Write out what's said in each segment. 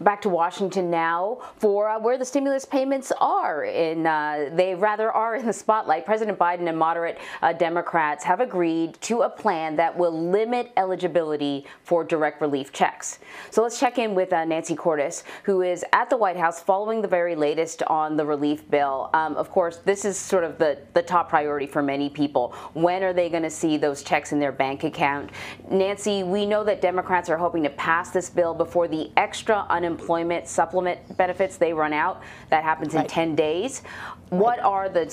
Back to Washington now for where the stimulus payments are. They rather are in the spotlight. President Biden and moderate Democrats have agreed to a plan that will limit eligibility for direct relief checks. So let's check in with Nancy Cordes, who is at the White House following the very latest on the relief bill. Of course, this is sort of the top priority for many people. When are they going to see those checks in their bank account? Nancy, we know that Democrats are hoping to pass this bill before the extra unemployment supplement benefits they run out. That happens in 10 days. What are the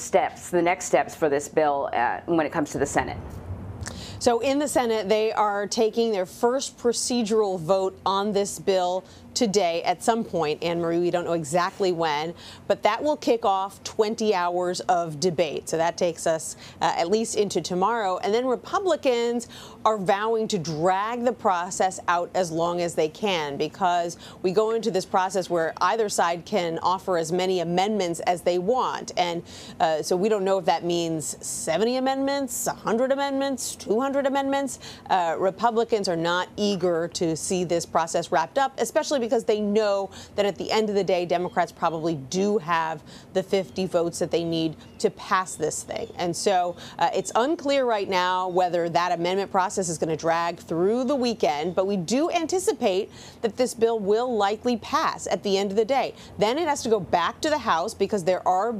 next steps for this bill when it comes to the Senate? So in the Senate, they are taking their first procedural vote on this bill today at some point. Anne-Marie, we don't know exactly when, but that will kick off 20 hours of debate. So that takes us at least into tomorrow. And then Republicans are vowing to drag the process out as long as they can, because we go into this process where either side can offer as many amendments as they want. And so we don't know if that means 70 amendments, 100 amendments, 200 amendments. Republicans are not eager to see this process wrapped up, especially because they know that at the end of the day, Democrats probably do have the 50 votes that they need to pass this thing. And so it's unclear right now whether that amendment process is going to drag through the weekend, but we do anticipate that this bill will likely pass at the end of the day. Then it has to go back to the House because there are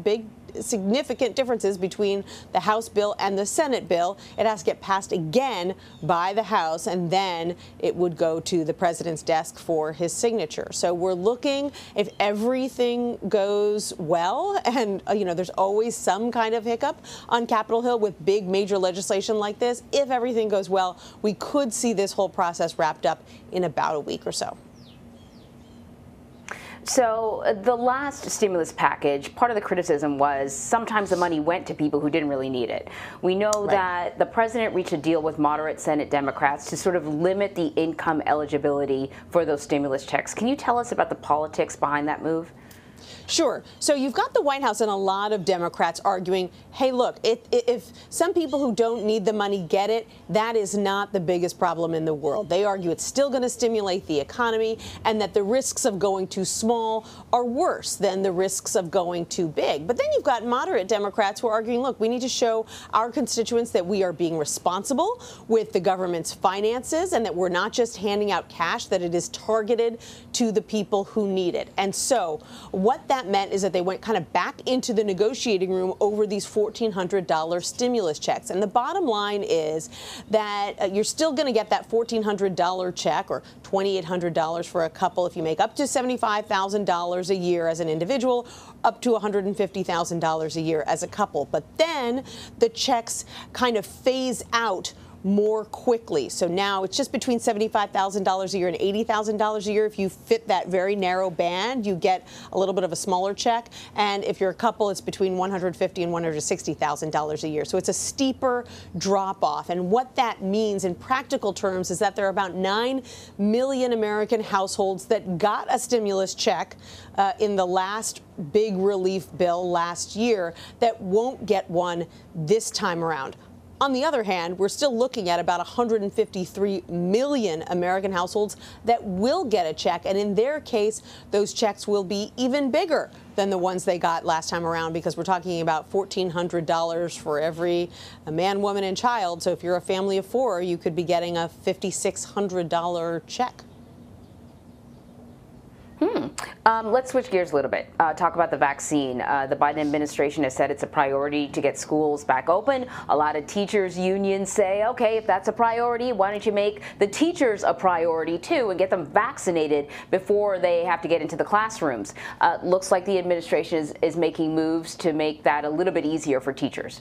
significant differences between the House bill and the Senate bill. It has to get passed again by the House, and then it would go to the president's desk for his signature. So we're looking, if everything goes well, and there's always some kind of hiccup on Capitol Hill with big major legislation like this, if everything goes well, we could see this whole process wrapped up in about a week or so. So the last stimulus package, part of the criticism was sometimes the money went to people who didn't really need it. We know that the president reached a deal with moderate Senate Democrats to sort of limit the income eligibility for those stimulus checks. Can you tell us about the politics behind that move? Sure. So you've got the White House and a lot of Democrats arguing, hey, look, if some people who don't need the money get it, that is not the biggest problem in the world. They argue it's still going to stimulate the economy and that the risks of going too small are worse than the risks of going too big. But then you've got moderate Democrats who are arguing, look, we need to show our constituents that we are being responsible with the government's finances and that we're not just handing out cash, that it is targeted to the people who need it. And so what that meant is that they went kind of back into the negotiating room over these $1,400 stimulus checks. And the bottom line is that you're still going to get that $1,400 check, or $2,800 for a couple if you make up to $75,000 a year as an individual, up to $150,000 a year as a couple. But then the checks kind of phase out more quickly. So now it's just between $75,000 a year and $80,000 a year. If you fit that very narrow band, you get a little bit of a smaller check. And if you're a couple, it's between $150,000 and $160,000 a year. So it's a steeper drop off. And what that means in practical terms is that there are about 9 million American households that got a stimulus check in the last big relief bill last year that won't get one this time around. On the other hand, we're still looking at about 153 million American households that will get a check. And in their case, those checks will be even bigger than the ones they got last time around, because we're talking about $1,400 for every man, woman, and child. So if you're a family of 4, you could be getting a $5,600 check. Let's switch gears a little bit. Talk about the vaccine. The Biden administration has said it's a priority to get schools back open. A lot of teachers' unions say, okay, if that's a priority, why don't you make the teachers a priority too and get them vaccinated before they have to get into the classrooms? Looks like the administration is making moves to make that a little bit easier for teachers.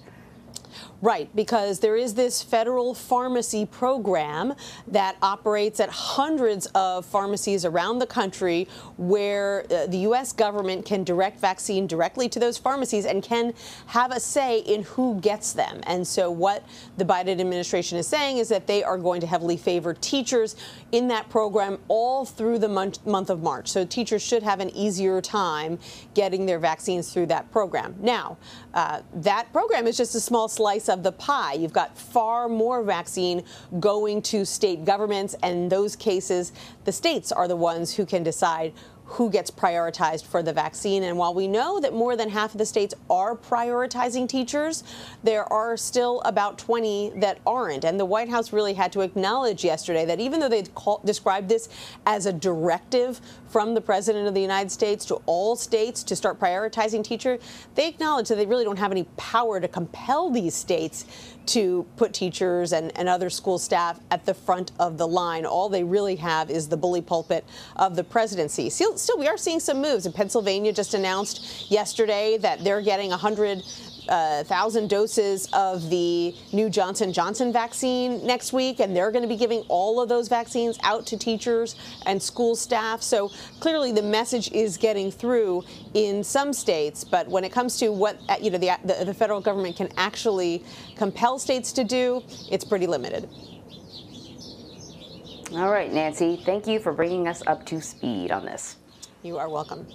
Right, because there is this federal pharmacy program that operates at hundreds of pharmacies around the country where the U.S. government can direct vaccine directly to those pharmacies and can have a say in who gets them. And so what the Biden administration is saying is that they are going to heavily favor teachers in that program all through the month of March. So teachers should have an easier time getting their vaccines through that program. Now, that program is just a small slice of the pie. You've got far more vaccine going to state governments, and in those cases, the states are the ones who can decide who gets prioritized for the vaccine. And while we know that more than half of the states are prioritizing teachers, there are still about 20 that aren't. And the White House really had to acknowledge yesterday that even though they described this as a directive from the President of the United States to all states to start prioritizing teachers, they acknowledge that they really don't have any power to compel these states to put teachers and other school staff at the front of the line. All they really have is the bully pulpit of the presidency. Still, we are seeing some moves. And Pennsylvania just announced yesterday that they're getting 100,000 doses of the new Johnson & Johnson vaccine next week, and they're going to be giving all of those vaccines out to teachers and school staff. So clearly the message is getting through in some states, but when it comes to what the federal government can actually compel states to do, it's pretty limited. All right, Nancy, thank you for bringing us up to speed on this. You are welcome.